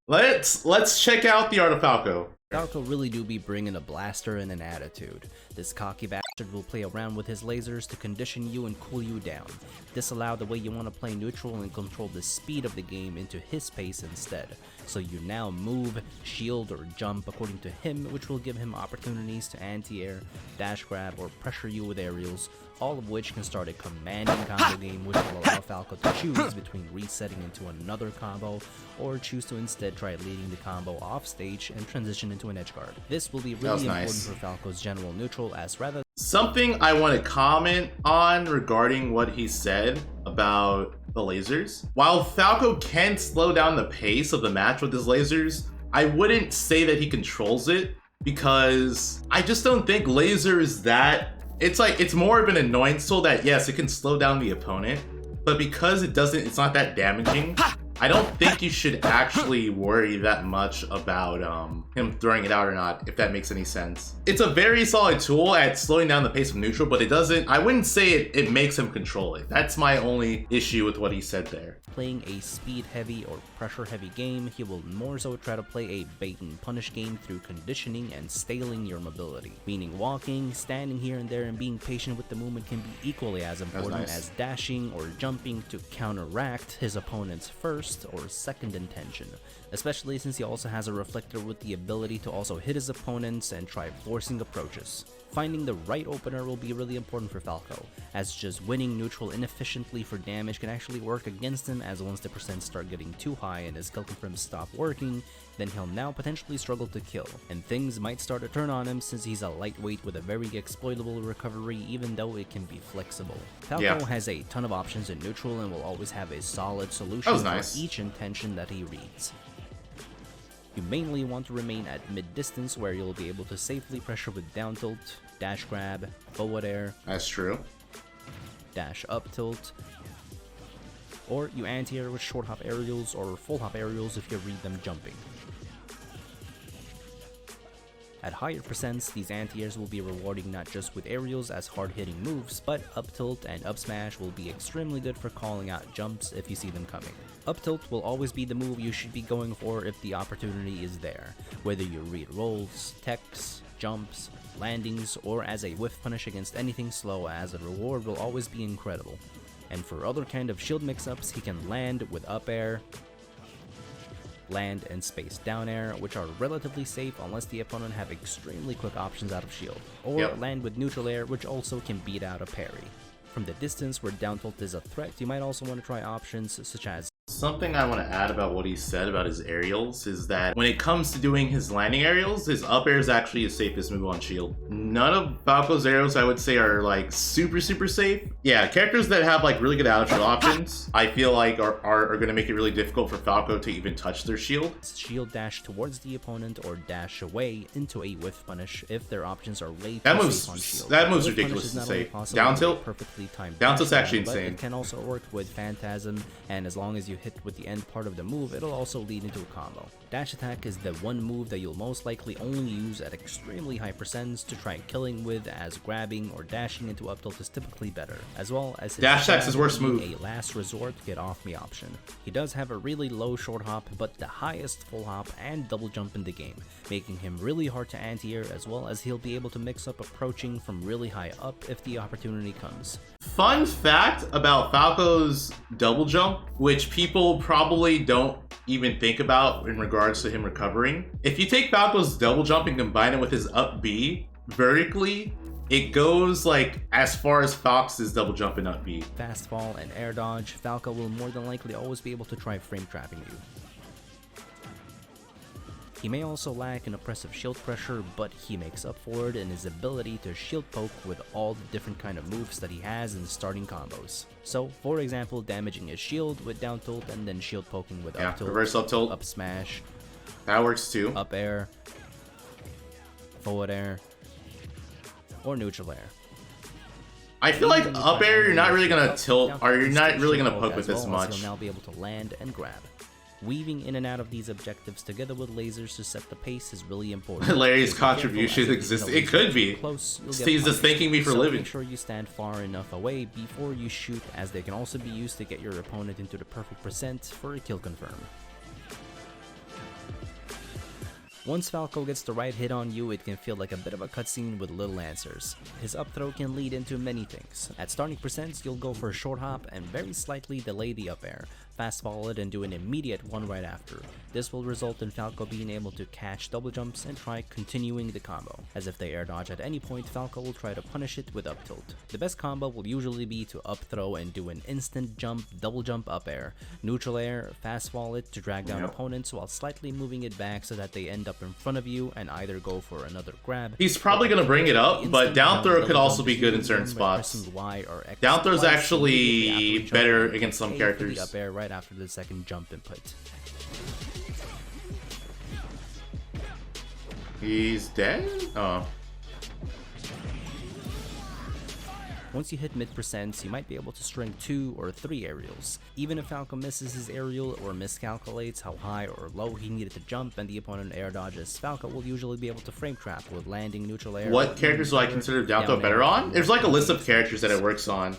Let's check out the art of Falco. Falco really do be bringing a blaster and an attitude. This cocky bastard will play around with his lasers to condition you and cool you down. Disallow the way you want to play neutral and control the speed of the game into his pace instead. So you now move, shield, or jump according to him, which will give him opportunities to anti-air, dash grab, or pressure you with aerials, all of which can start a commanding combo game which will allow Falco to choose between resetting into another combo or choose to instead try leading the combo off stage and transition into an edge guard. This will be really important for Falco's general neutral as rather. Something I want to comment on regarding what he said about the lasers. While Falco can slow down the pace of the match with his lasers, I wouldn't say that he controls it because I just don't think laser is that. It's more of an annoyance tool that, yes, it can slow down the opponent, but because it's not that damaging, I don't think you should actually worry that much about him throwing it out or not, if that makes any sense. It's a very solid tool at slowing down the pace of neutral, but I wouldn't say it makes him control it. That's my only issue with what he said there. Playing a speed-heavy or pressure-heavy game, he will more so try to play a bait-and-punish game through conditioning and staling your mobility. Meaning walking, standing here and there, and being patient with the movement can be equally as important as dashing or jumping to counteract his opponent's first or second intention, especially since he also has a reflector with the ability to also hit his opponents and try forcing approaches. Finding the right opener will be really important for Falco, as just winning neutral inefficiently for damage can actually work against him, as once the percents start getting too high and his kill confirms stop working, then he'll now potentially struggle to kill, and things might start to turn on him since he's a lightweight with a very exploitable recovery even though it can be flexible. Falco has a ton of options in neutral and will always have a solid solution for each intention that he reads. You mainly want to remain at mid-distance where you'll be able to safely pressure with down tilt, dash grab, forward air. That's true. Dash up tilt. Or you anti-air with short hop aerials or full hop aerials if you read them jumping. At higher percents, these anti-airs will be rewarding not just with aerials as hard-hitting moves, but up tilt and up smash will be extremely good for calling out jumps if you see them coming. Up tilt will always be the move you should be going for if the opportunity is there, whether you read rolls, techs, jumps, landings, or as a whiff punish against anything slow, as the reward will always be incredible. And for other kind of shield mix-ups, he can land with up air, land and space down air, which are relatively safe unless the opponent have extremely quick options out of shield, or land with neutral air, which also can beat out a parry. From the distance where down tilt is a threat, you might also want to try options such as. Something I want to add about what he said about his aerials is that when it comes to doing his landing aerials, his up air is actually his safest move on shield. None of Falco's aerials, I would say, are like super safe. Yeah, characters that have like really good out of shield options, I feel like are going to make it really difficult for Falco to even touch their shield. Shield dash towards the opponent or dash away into a whiff punish if their options are way too safe on shield. That move's ridiculous to say. Down tilt, perfectly timed. Down tilt's actually insane. It can also work with Phantasm, and as long as you hit with the end part of the move, it'll also lead into a combo. Dash attack is the one move that you'll most likely only use at extremely high percents to try killing with, as grabbing or dashing into up tilt is typically better, as well as his dash attack's his worst move. A last resort get off me option. He does have a really low short hop, but the highest full hop and double jump in the game, making him really hard to anti-air, as well as he'll be able to mix up approaching from really high up if the opportunity comes. Fun fact about Falco's double jump, which people probably don't even think about in regards to him recovering. If you take Falco's double jump and combine it with his up B vertically, it goes like as far as Fox's double jump and up B. Fast fall and air dodge, Falco will more than likely always be able to try frame trapping you. He may also lack in oppressive shield pressure, but he makes up for it in his ability to shield poke with all the different kind of moves that he has in starting combos. So, for example, damaging his shield with down tilt and then shield poking with up tilt, reverse up tilt, up smash, that works too, up air, forward air, or neutral air. I feel like up air you're not really gonna tilt, or you're not really gonna poke with as much. He'll now be able to land and grab. Weaving in and out of these objectives together with lasers to set the pace is really important. Larry's contribution exists. It could be. He's just thanking me for living. Make sure you stand far enough away before you shoot, as they can also be used to get your opponent into the perfect percent for a kill confirm. Once Falco gets the right hit on you, it can feel like a bit of a cutscene with little answers. His up throw can lead into many things. At starting percents, you'll go for a short hop and very slightly delay the up air, fast follow it and do an immediate one right after. This will result in Falco being able to catch double jumps and try continuing the combo. As if they air dodge at any point, Falco will try to punish it with up tilt. The best combo will usually be to up throw and do an instant jump, double jump up air, neutral air, fast fall it to drag down opponents while slightly moving it back so that they end up in front of you and either go for another grab. He's probably going to bring it up, but down throw could also be good in certain spots. Down throw is actually better against some characters. Up air right after the second jump input. He's dead? Oh. Once you hit mid percents, you might be able to string 2 or 3 aerials. Even if Falco misses his aerial or miscalculates how high or low he needed to jump and the opponent air dodges, Falco will usually be able to frame trap with landing, neutral air. What characters do I consider down throw better on? There's like a list of characters that it works on.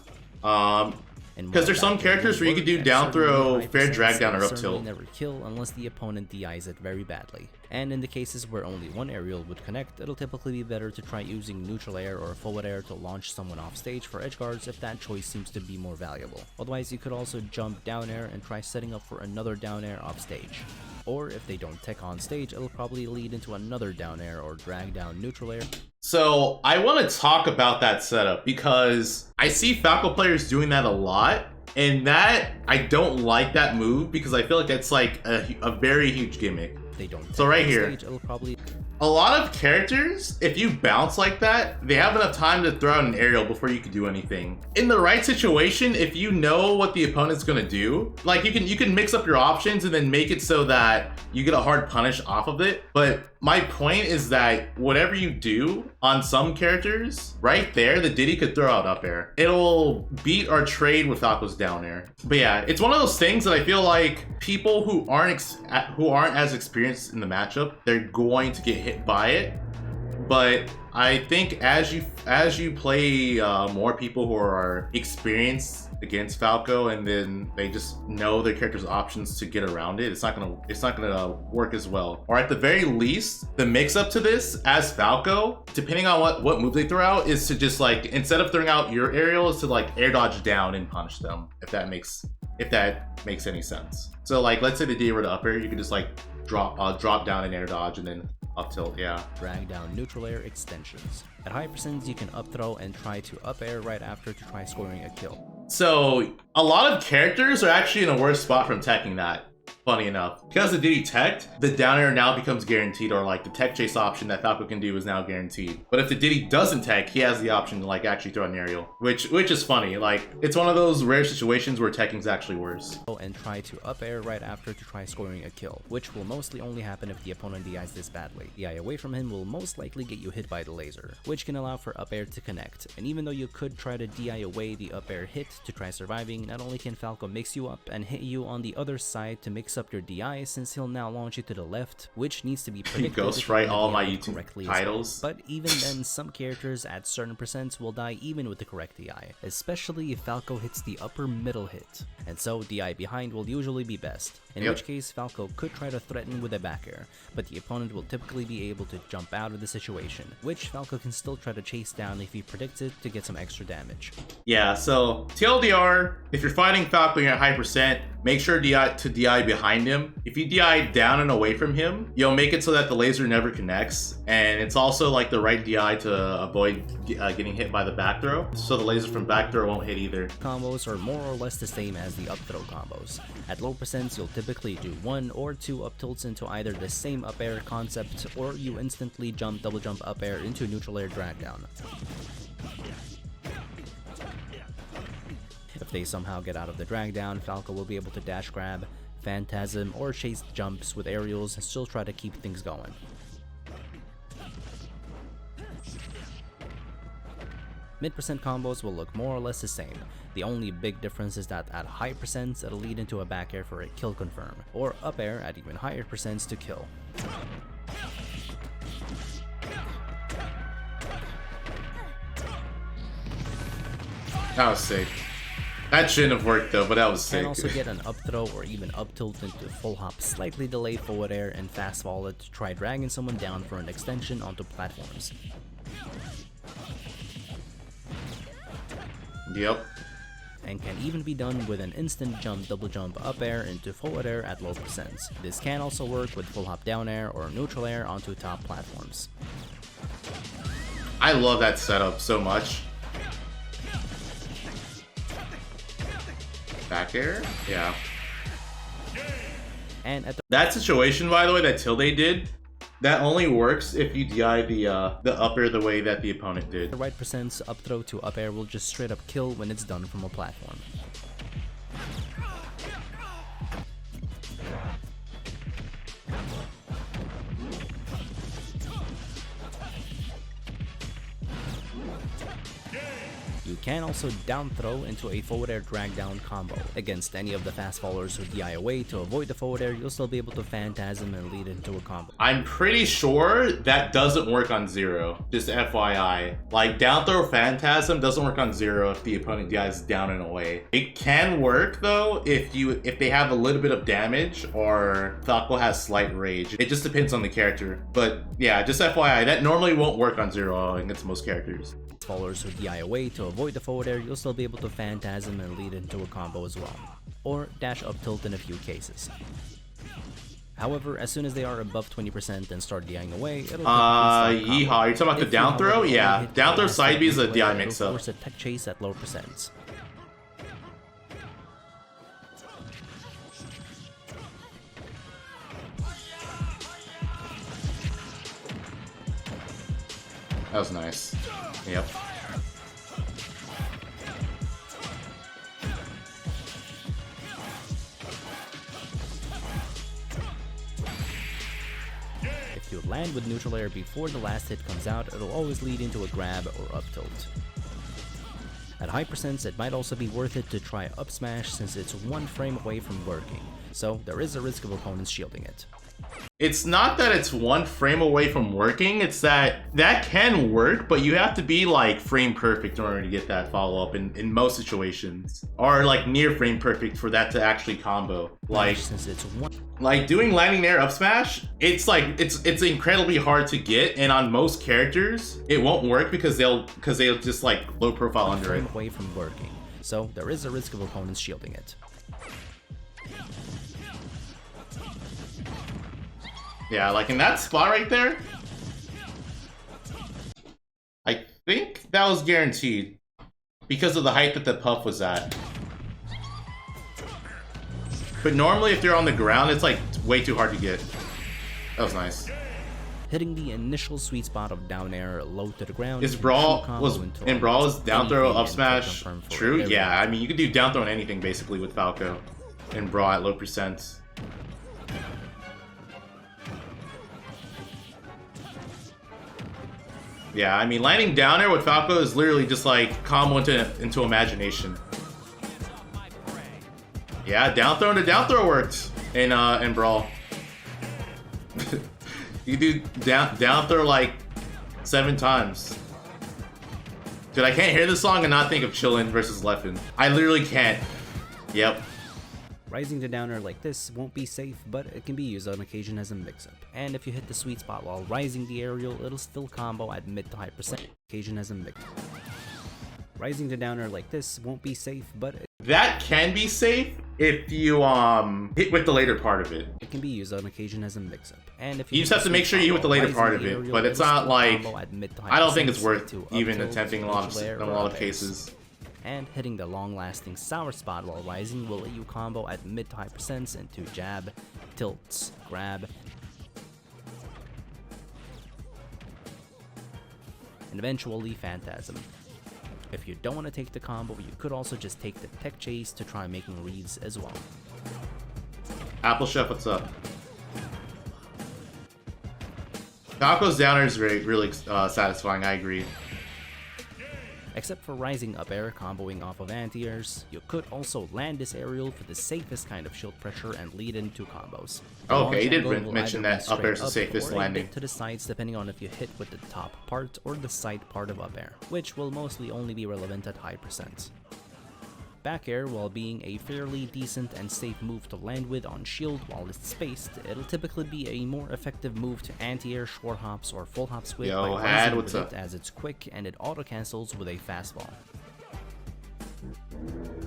Because there's some characters where you can do down throw, fair drag down, or up tilt. Never kill unless the opponent DIs it very badly. And in the cases where only one aerial would connect, it'll typically be better to try using neutral air or forward air to launch someone off stage for edge guards if that choice seems to be more valuable. Otherwise, you could also jump down air and try setting up for another down air off stage. Or if they don't tech on stage, it'll probably lead into another down air or drag down neutral air. So I want to talk about that setup because I see Falco players doing that a lot. And that, I don't like that move because I feel like that's like a very huge gimmick. They don't. So right here, stage, it'll probably... a lot of characters, if you bounce like that, they have enough time to throw out an aerial before you can do anything. In the right situation, if you know what the opponent's gonna do, like you can mix up your options and then make it so that you get a hard punish off of it. But my point is that whatever you do on some characters, right there, the Diddy could throw out up air. It'll beat or trade with Falco's down air. But yeah, it's one of those things that I feel like people who aren't as experienced in the matchup, they're going to get hit by it. But I think as you play more people who are experienced against Falco, and then they just know their character's options to get around it, it's not gonna work as well. Or at the very least, the mix up to this as Falco, depending on what move they throw out, is to just like, instead of throwing out your aerial, is to like air dodge down and punish them, if that makes any sense. So like, let's say the D were to up air, you could just like drop down and air dodge and then up tilt, yeah. Drag down neutral air extensions. At high percents, you can up throw and try to up air right after to try scoring a kill. So a lot of characters are actually in a worse spot from teching that. Funny enough, because the Diddy teched, the down air now becomes guaranteed, or like the tech chase option that Falco can do is now guaranteed. But if the Diddy doesn't tech, he has the option to like actually throw an aerial, which is funny. Like, it's one of those rare situations where teching's actually worse. And try to up air right after to try scoring a kill, which will mostly only happen if the opponent DIs this badly. DI away from him will most likely get you hit by the laser, which can allow for up air to connect. And even though you could try to DI away the up air hit to try surviving, not only can Falco mix you up and hit you on the other side to mix up your DI, since he'll now launch you to the left, which needs to be predicted. Ghostwrite all my YouTube titles. But even then, some characters at certain percents will die even with the correct DI, especially if Falco hits the upper middle hit. And so DI behind will usually be best, in which case Falco could try to threaten with a back air, but the opponent will typically be able to jump out of the situation, which Falco can still try to chase down if he predicts it to get some extra damage. Yeah, so TLDR, if you're fighting Falco, you're at high percent, make sure to DI behind him. If you DI down and away from him, you'll make it so that the laser never connects, and it's also like the right DI to avoid getting hit by the back throw, so the laser from back throw won't hit either. Combos are more or less the same as the up throw combos. At low percents, you'll typically do 1 or 2 up tilts into either the same up air concept, or you instantly double jump up air into neutral air drag down. If they somehow get out of the drag down, Falco will be able to dash grab, phantasm, or chase jumps with aerials and still try to keep things going. Mid-percent combos will look more or less the same. The only big difference is that at high percents, it'll lead into a back air for a kill confirm, or up air at even higher percents to kill. That was sick. That shouldn't have worked though, but that was sick. Can also get an up throw or even up tilt into full hop, slightly delayed forward air, and fast wallet to try dragging someone down for an extension onto platforms. Yep. And can even be done with an instant jump double jump up air into forward air at low percents. This can also work with full hop down air or neutral air onto top platforms. I love that setup so much. Back air? Yeah. And at that situation, by the way, that Tilde did, that only works if you DI the up air the way that the opponent did. the right percents, up throw to up air will just straight up kill when it's done from a platform. You can also down throw into a forward air drag down combo. Against any of the fast fallers who DI away to avoid the forward air, you'll still be able to phantasm and lead into a combo. I'm pretty sure that doesn't work on Zero, just FYI. Like, down throw phantasm doesn't work on Zero if the opponent DIs down and away. It can work though if they have a little bit of damage or Falco has slight rage. It just depends on the character. But yeah, just FYI, that normally won't work on Zero against most characters. Fallers who DI away to avoid the forward air, you'll still be able to phantasm and lead into a combo as well, or dash up tilt in a few cases. However, as soon as they are above 20% and start DIing away, it'll yeehaw, you're talking about the down throw? Yeah, down throw side B is a DI mix-up. Force a tech chase at low percents. That was nice. Yep. If you land with neutral air before the last hit comes out, it'll always lead into a grab or up tilt. At high percents, it might also be worth it to try up smash since it's one frame away from working, so there is a risk of opponents shielding it. It's not that it's one frame away from working, it's that can work, but you have to be like frame perfect in order to get that follow-up in most situations. Or like near frame perfect for that to actually combo. Like, since it's one like doing landing air up smash, it's like it's incredibly hard to get, and on most characters it won't work because they'll just like low profile under it. Away from working, so there is a risk of opponents shielding it. Yeah, like in that spot right there, I think that was guaranteed because of the height that the puff was at. But normally if they're on the ground, it's like way too hard to get. That was nice. Hitting the initial sweet spot of down air low to the ground. Is Brawl is down throw up smash true? Yeah, I mean you can do down throw on anything basically with Falco and Brawl at low percents. Yeah, I mean landing down air with Falco is literally just like combo into imagination. Yeah, down throw into down throw worked in Brawl. You do down throw like 7 times. Dude, I can't hear this song and not think of Chillin' versus Leffen. I literally can't. Yep. Rising to down air like this won't be safe, but it can be used on occasion as a mix-up. And if you hit the sweet spot while rising the aerial, it'll still combo at mid to high percent, occasion as a mix-up. Rising to down air like this won't be safe, but that can be safe if you hit with the later part of it. It can be used on occasion as a mix-up. And if you just have to make sure you hit with the later part of it, but it's not like I don't think it's worth even attempting in a lot of cases. And hitting the long-lasting sour spot while rising will let you combo at mid to high percents into jab, tilts, grab, and eventually phantasm. If you don't want to take the combo, you could also just take the tech chase to try making reads as well. Apple Chef, what's up? Falco's downer is really satisfying, I agree. Except for rising up air comboing off of anti-airs, you could also land this aerial for the safest kind of shield pressure and lead into combos. Oh, okay, he did mention that up air is the safest landing. To the sides depending on if you hit with the top part or the side part of up air, which will mostly only be relevant at high percents. back air, while being a fairly decent and safe move to land with on shield while it's spaced, it'll typically be a more effective move to anti-air short hops or full hops with Yo, by Had, rising what's with up? it, as it's quick and it auto-cancels with a fastball.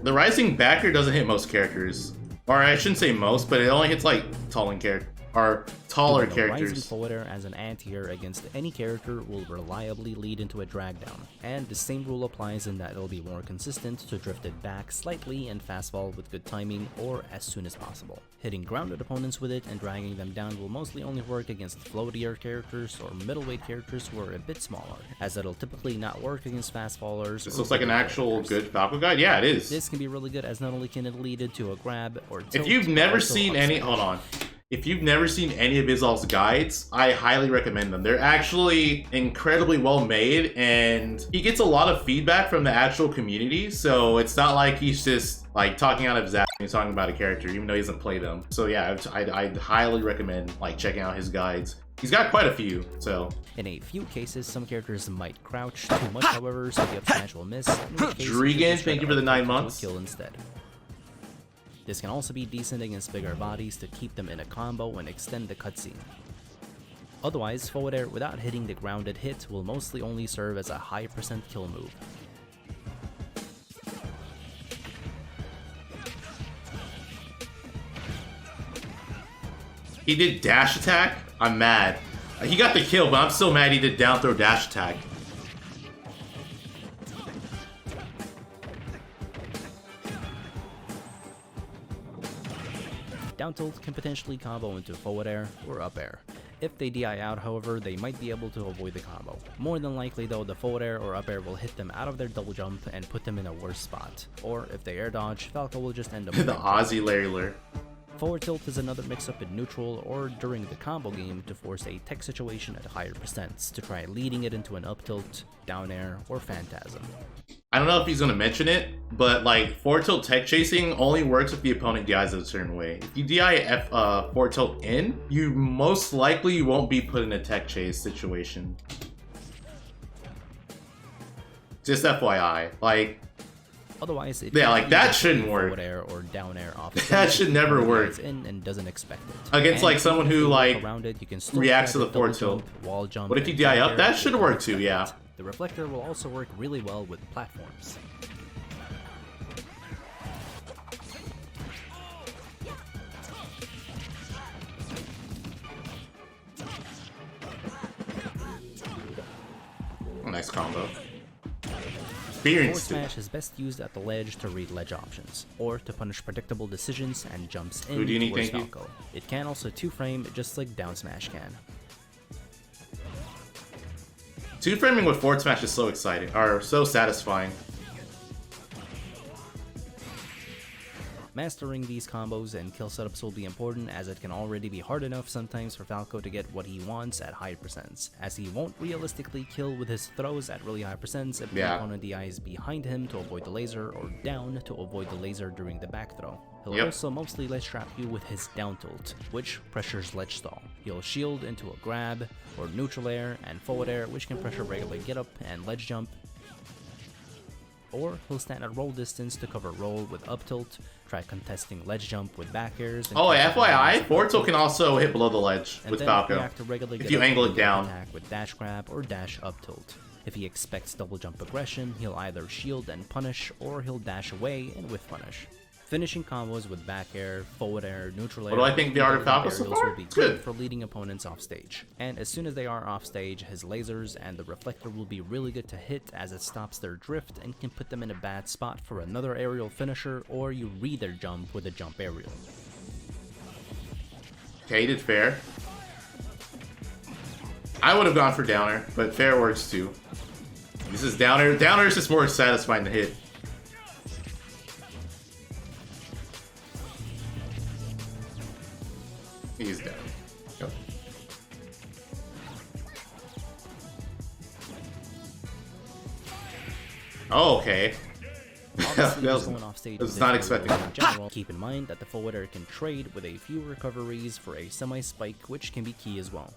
The rising backer doesn't hit most characters. Or I shouldn't say most, but it only hits like taller Doing a rising characters. forward air as an anti-air against any character will reliably lead into a drag down, and the same rule applies in that it'll be more consistent to drift it back slightly and fastball with good timing or as soon as possible. Hitting grounded opponents with it and dragging them down will mostly only work against floatier characters or middleweight characters who are a bit smaller, as it'll typically not work against fastballers. This or looks like an bigger actual characters. good Falco guide. Yeah, it is. This can be really good, as not only can it lead it to a grab or tilt, If you've but never also seen up any, smash. hold on. If you've never seen any of Izal's guides, I highly recommend them. They're actually incredibly well made, and he gets a lot of feedback from the actual community, so it's not like he's just like talking out of his ass when he's talking about a character, even though he doesn't play them. So yeah, I'd highly recommend like checking out his guides. He's got quite a few, so. In a few cases, some characters might crouch too much, however, so the up smash will miss. In which case, Drigan, you can just try thank to you for the 9 uppercut to a months. Kill instead. This can also be decent against bigger bodies to keep them in a combo and extend the cutscene. Otherwise, forward air without hitting the grounded hit will mostly only serve as a high % kill move. He did dash attack? I'm mad. He got the kill, but I'm still mad he did down throw dash attack. Down tilt can potentially combo into forward air or up air. If they DI out, however, they might be able to avoid the combo. More than likely though, the forward air or up air will hit them out of their double jump and put them in a worse spot. Or if they air dodge, Falco will just end up The winning. Aussie LarryLurr. Forward tilt is another mix-up in neutral or during the combo game to force a tech situation at higher percents to try leading it into an up tilt, down air, or phantasm. I don't know if he's gonna mention it, but like forward tilt tech chasing only works if the opponent DIs a certain way. If you DI forward tilt in, you most likely won't be put in a tech chase situation. Just FYI, like Otherwise, it Yeah, can like, be that just shouldn't a work. forward air or down air off That should never if the work. guy's in and doesn't expect it. Against, And like, if someone you who, work like, around it, you can still reacts to try the forward double tilt. jump, wall jump, What if you and DI back up? air That with should the work reflector too, yeah. effect. The reflector will also work really well with platforms. Nice combo. Forward Experience. smash is best used at the ledge to read ledge options, or to punish predictable decisions and jumps in Who do you need, towards thank you? Falco. It can also 2-frame just like down smash can. Two framing with forward smash is so exciting, or so satisfying. Mastering these combos and kill setups will be important, as it can already be hard enough sometimes for Falco to get what he wants at high percents, as he won't realistically kill with his throws at really high percents if the Yeah. opponent DIs behind him to avoid the laser, or down to avoid the laser during the back throw. He'll Yep. also mostly ledge trap you with his down tilt, which pressures ledge stall. He'll shield into a grab, or neutral air and forward air, which can pressure regular get up and ledge jump, or he'll stand at roll distance to cover roll with up tilt, try contesting ledge jump with back airs. And Oh, counter FYI, with forward up tilt tilt, can also hit below the ledge and with then Falco. react to regular If get you up angle with it down. attack with dash grab or dash up tilt. If he expects double jump aggression, he'll either shield and punish, or he'll dash away and whiff punish. Finishing combos with back air, forward air, neutral air, What do I think the art of and Falco so aerials far? will be It's good good. for leading opponents off stage. And as soon as they are off stage, his lasers and the reflector will be really good to hit, as it stops their drift and can put them in a bad spot for another aerial finisher, or you read their jump with a jump aerial. Okay, he did fair. I would have gone for downer, but fair works too. This is downer. Downer is just more satisfying to hit. He's down. Go. Oh, okay. Obviously, That just was- going off stage I was with not this expecting aerial that. in general. Keep in mind that the forward air can trade with a few recoveries for a semi-spike, which can be key as well.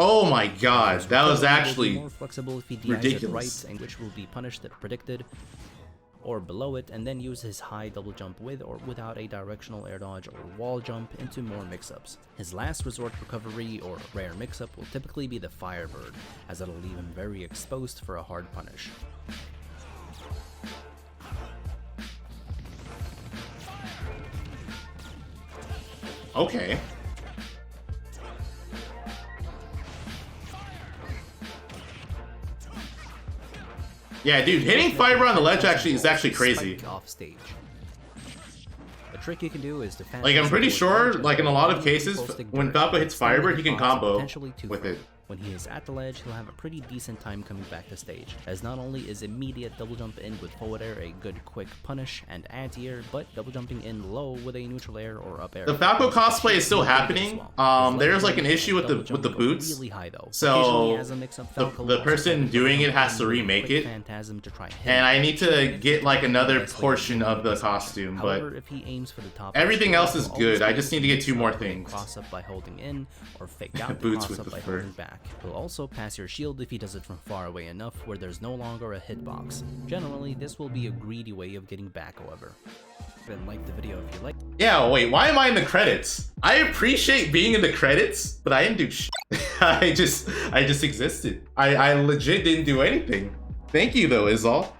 Oh my god, that was actually more flexible if he DIs ridiculous. it right, and which will be punished if predicted, or below it, and then use his high double jump with or without a directional air dodge or wall jump into more mix-ups. His last resort recovery or rare mix-up will typically be the Firebird, as it'll leave him very exposed for a hard punish. Okay. Yeah, dude, hitting fiber on the ledge is actually crazy. Spike off stage. A trick you can do is to Like, I'm pretty sure, like in a lot of cases, when Falco hits Firebird, he can combo with it. When he is at the ledge, he'll have a pretty decent time coming back to stage, as not only is immediate double jump in with forward air a good quick punish and anti-air, but double jumping in low with a neutral air or up air. The Falco cosplay is still happening. There's like an issue with the boots. Really high, though. So Falco the person doing it has to remake it, Phantasm to try and I need to get like another portion of the costume. But However, if he aims for the top, everything else is good. I just need to get 2 more things. Cross up by holding in, or fake out the Boots cross with up the by fur. holding back. He'll also pass your shield if he does it from far away enough where there's no longer a hitbox. Generally, this will be a greedy way of getting back, however. And like the video if you like. Yeah, wait, why am I in the credits? I appreciate being in the credits, but I didn't do shit. I just existed. I legit didn't do anything. Thank you though, is all.